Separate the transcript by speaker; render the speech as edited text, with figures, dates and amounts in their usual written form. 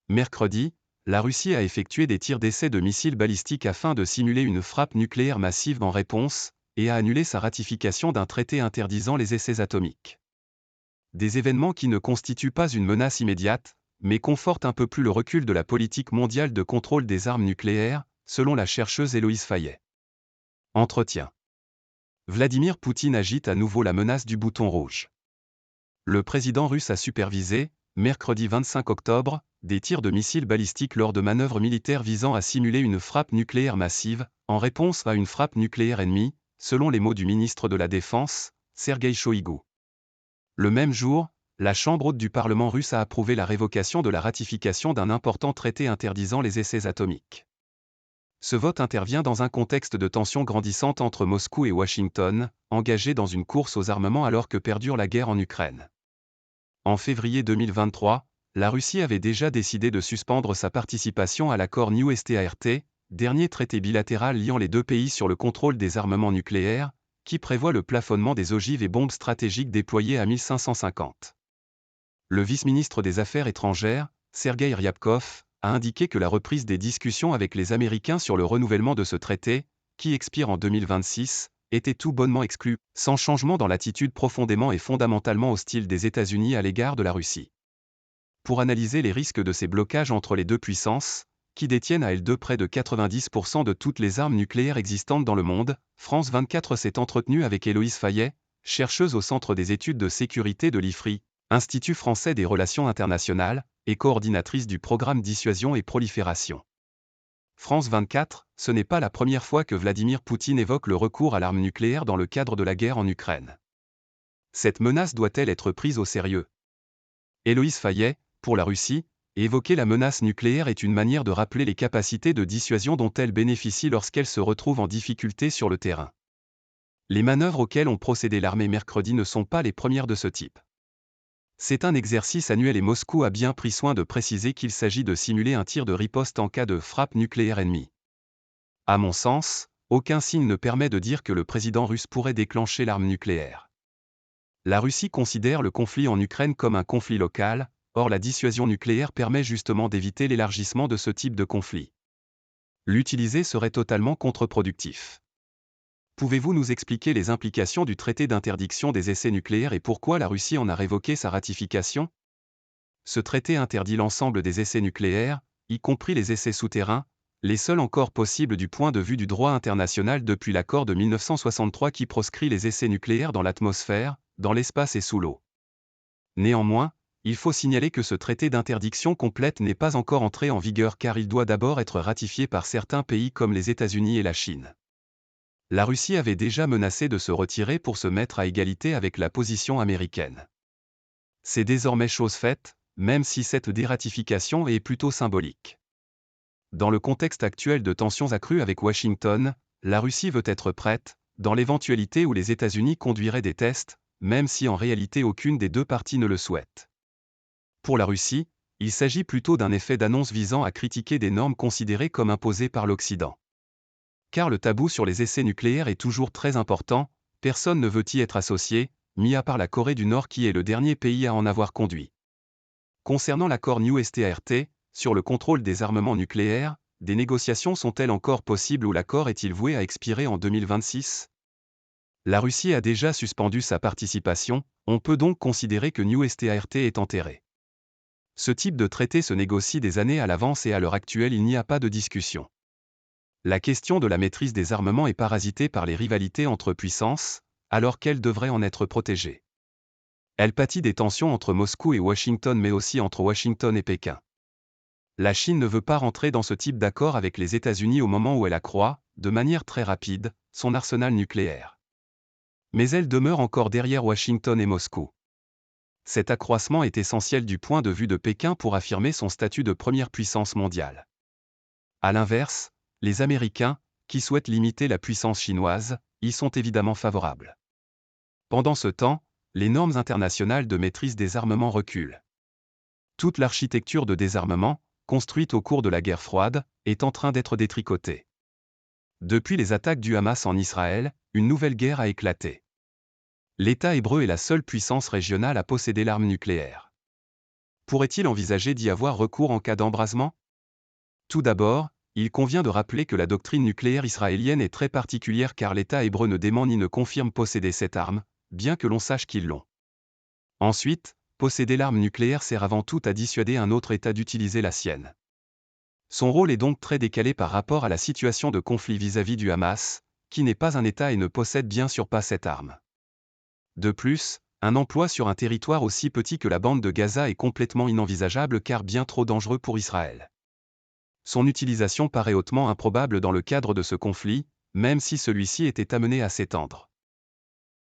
Speaker 1: Mercredi, la Russie a effectué des tirs d'essai de missiles balistiques afin de simuler une frappe nucléaire massive en réponse, et a annulé sa ratification d'un traité interdisant les essais atomiques. Des événements qui ne constituent pas une menace immédiate, mais confortent un peu plus le recul de la politique mondiale de contrôle des armes nucléaires, selon la chercheuse Héloïse Fayet. Entretien. Vladimir Poutine agite à nouveau la menace du bouton rouge. Le président russe a supervisé, mercredi 25 octobre, des tirs de missiles balistiques lors de manœuvres militaires visant à simuler une frappe nucléaire massive, en réponse à une frappe nucléaire ennemie, selon les mots du ministre de la Défense, Sergueï Shoïgu. Le même jour, la Chambre haute du Parlement russe a approuvé la révocation de la ratification d'un important traité interdisant les essais atomiques. Ce vote intervient dans un contexte de tensions grandissantes entre Moscou et Washington, engagés dans une course aux armements alors que perdure la guerre en Ukraine. En février 2023, la Russie avait déjà décidé de suspendre sa participation à l'accord New START, dernier traité bilatéral liant les deux pays sur le contrôle des armements nucléaires, qui prévoit le plafonnement des ogives et bombes stratégiques déployées à 1550. Le vice-ministre des Affaires étrangères, Sergueï Ryabkov, a indiqué que la reprise des discussions avec les Américains sur le renouvellement de ce traité, qui expire en 2026, était tout bonnement exclue, sans changement dans l'attitude profondément et fondamentalement hostile des États-Unis à l'égard de la Russie. Pour analyser les risques de ces blocages entre les deux puissances, qui détiennent à elles deux près de 90% de toutes les armes nucléaires existantes dans le monde, France 24 s'est entretenu avec Héloïse Fayet, chercheuse au Centre des études de sécurité de l'IFRI, Institut français des relations internationales, et coordinatrice du programme Dissuasion et Prolifération. France 24, ce n'est pas la première fois que Vladimir Poutine évoque le recours à l'arme nucléaire dans le cadre de la guerre en Ukraine. Cette menace doit-elle être prise au sérieux? Héloïse Fayet, pour la Russie, évoquer la menace nucléaire est une manière de rappeler les capacités de dissuasion dont elle bénéficie lorsqu'elle se retrouve en difficulté sur le terrain. Les manœuvres auxquelles ont procédé l'armée mercredi ne sont pas les premières de ce type. C'est un exercice annuel et Moscou a bien pris soin de préciser qu'il s'agit de simuler un tir de riposte en cas de frappe nucléaire ennemie. À mon sens, aucun signe ne permet de dire que le président russe pourrait déclencher l'arme nucléaire. La Russie considère le conflit en Ukraine comme un conflit local, or la dissuasion nucléaire permet justement d'éviter l'élargissement de ce type de conflit. L'utiliser serait totalement contre-productif. Pouvez-vous nous expliquer les implications du traité d'interdiction des essais nucléaires et pourquoi la Russie en a révoqué sa ratification? Ce traité interdit l'ensemble des essais nucléaires, y compris les essais souterrains, les seuls encore possibles du point de vue du droit international depuis l'accord de 1963 qui proscrit les essais nucléaires dans l'atmosphère, dans l'espace et sous l'eau. Néanmoins, il faut signaler que ce traité d'interdiction complète n'est pas encore entré en vigueur car il doit d'abord être ratifié par certains pays comme les États-Unis et la Chine. La Russie avait déjà menacé de se retirer pour se mettre à égalité avec la position américaine. C'est désormais chose faite, même si cette dératification est plutôt symbolique. Dans le contexte actuel de tensions accrues avec Washington, la Russie veut être prête, dans l'éventualité où les États-Unis conduiraient des tests, même si en réalité aucune des deux parties ne le souhaite. Pour la Russie, il s'agit plutôt d'un effet d'annonce visant à critiquer des normes considérées comme imposées par l'Occident. Car le tabou sur les essais nucléaires est toujours très important, personne ne veut y être associé, mis à part la Corée du Nord qui est le dernier pays à en avoir conduit. Concernant l'accord New START, sur le contrôle des armements nucléaires, des négociations sont-elles encore possibles ou l'accord est-il voué à expirer en 2026? La Russie a déjà suspendu sa participation, on peut donc considérer que New START est enterré. Ce type de traité se négocie des années à l'avance et à l'heure actuelle il n'y a pas de discussion. La question de la maîtrise des armements est parasitée par les rivalités entre puissances, alors qu'elle devrait en être protégée. Elle pâtit des tensions entre Moscou et Washington mais aussi entre Washington et Pékin. La Chine ne veut pas rentrer dans ce type d'accord avec les États-Unis au moment où elle accroît, de manière très rapide, son arsenal nucléaire. Mais elle demeure encore derrière Washington et Moscou. Cet accroissement est essentiel du point de vue de Pékin pour affirmer son statut de première puissance mondiale. À l'inverse, les Américains, qui souhaitent limiter la puissance chinoise, y sont évidemment favorables. Pendant ce temps, les normes internationales de maîtrise des armements reculent. Toute l'architecture de désarmement, construite au cours de la guerre froide, est en train d'être détricotée. Depuis les attaques du Hamas en Israël, une nouvelle guerre a éclaté. L'État hébreu est la seule puissance régionale à posséder l'arme nucléaire. pourrait-il envisager d'y avoir recours en cas d'embrasement? Tout d'abord, il convient de rappeler que la doctrine nucléaire israélienne est très particulière car l'État hébreu ne dément ni ne confirme posséder cette arme, bien que l'on sache qu'ils l'ont. Ensuite, posséder l'arme nucléaire sert avant tout à dissuader un autre État d'utiliser la sienne. Son rôle est donc très décalé par rapport à la situation de conflit vis-à-vis du Hamas, qui n'est pas un État et ne possède bien sûr pas cette arme. De plus, un emploi sur un territoire aussi petit que la bande de Gaza est complètement inenvisageable car bien trop dangereux pour Israël. Son utilisation paraît hautement improbable dans le cadre de ce conflit, même si celui-ci était amené à s'étendre.